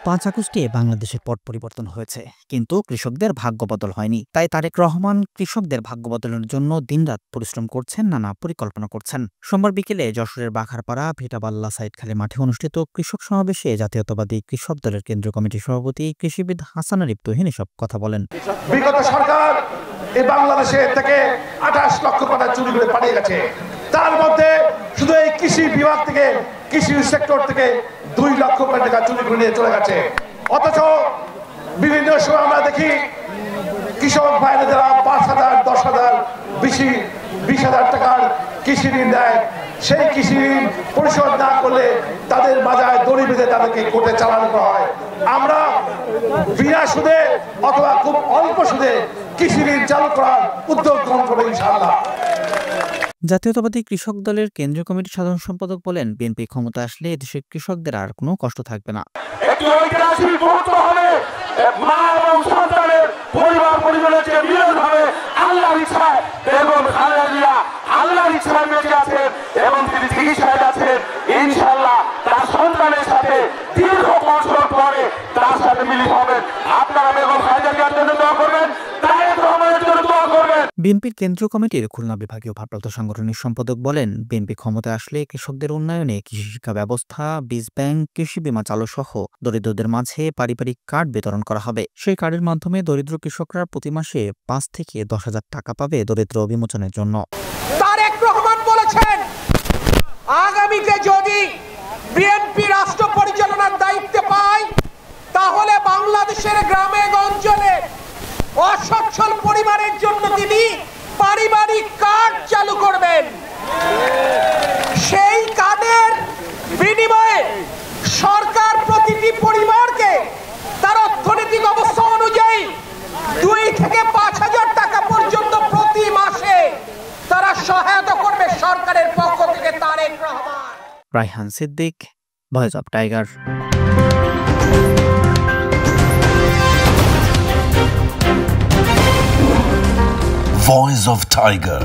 5 আগস্টে বাংলাদেশের পট পরিবর্তন হয়েছে, কিন্তু কৃষকদের ভাগ্য বদল হয়নি। তাই তারেক রহমান কৃষকদের ভাগ্য বদলের জন্য দিনরাত পরিশ্রম করছেন, নানা পরিকল্পনা করছেন। সোমবার বিকেলে যশোরের বাঘারপাড়া ভিটাবাল্লা সাইদখালী মাঠে অনুষ্ঠিত কৃষক সমাবেশে জাতীয়তাবাদী কৃষক দলের কেন্দ্রীয় কমিটির সভাপতি কৃষিবিদ হাসান আরিফ তুহিন এসব কথা বলেন। বিগত সরকার এই বাংলাদেশে থেকে 28 লক্ষ টাকা চুরি করে পালিয়ে গেছে। তার মধ্যে শুধু এই কৃষি বিভাগ থেকে, কৃষি সেক্টর থেকে 2 লক্ষ টাকা চুরি করে নিয়ে চলে গেছে। অথচ বিভিন্ন সময় আমরা দেখি কৃষক ভাইরা যারা 5,000, 10,000, 20,000 টাকার কৃষি ঋণ দেয়, সেই কৃষি ঋণ পরিশোধ না করলে তাদের মাজায় দড়ি বেঁধে তাদেরকে কোর্টে চালানো হয়। আমরা বিনা সুদে অথবা খুব অল্প সুদে কৃষি ঋণ চালু করার উদ্যোগ গ্রহণ করবো ইনশাআল্লাহ। জাতীয়তাবাদী কৃষক দলের কেন্দ্রীয় কমিটির সাধারণ সম্পাদক বলেন, বিএনপি ক্ষমতা আসলে এদেশের কৃষকদের আর কোনো কষ্ট থাকবে না। এবং তিনি চিকিৎসায় আছেন, ইনশাআল্লাহ তার সন্তানের সাথে দীর্ঘ বছর পরে তার সাথে মিলিত হবেন। আপনারা বেগম খালেদা জিয়ার জন্য দোয়া করবেন, তারেক রহমানের জন্য দোয়া করবেন। বিএনপির কেন্দ্রীয় কমিটির খুলনা বিভাগীয় ভারপ্রাপ্ত সাংগঠনিক সম্পাদক বলেন, বিএনপি ক্ষমতায় আসলে কৃষকদের উন্নয়নে কৃষি শিক্ষা ব্যবস্থা, বীজ ব্যাংক, কৃষি বীমা চালু সহ দরিদ্রদের মাঝে পারিবারিক কার্ড বিতরণ করা হবে। সেই কার্ডের মাধ্যমে দরিদ্র কৃষকরা প্রতি মাসে 5 থেকে 10,000 টাকা পাবে দরিদ্র বিমোচনের জন্য। তারেক রহমান বলেছেন, আগামীতে যদি বিএনপি রাষ্ট্র পরিচালনার দায়িত্ব পায়, তাহলে বাংলাদেশের গ্রামে গঞ্জে অসচ্ছল পরিবারের জন্য তিনি পারিবারিক কার্ড চালু করবেন। সেই কার্ডের বিনিময়ে সরকার প্রতিটি পরিবারকে তার অর্থনৈতিক অবস্থা অনুযায়ী 2 থেকে 5,000 টাকা পর্যন্ত প্রতি মাসে তারা সহায়তা করবে সরকারের পক্ষ থেকে। Tareq Rahman. Raihan Siddique, voice of Tiger. Voice of Tiger.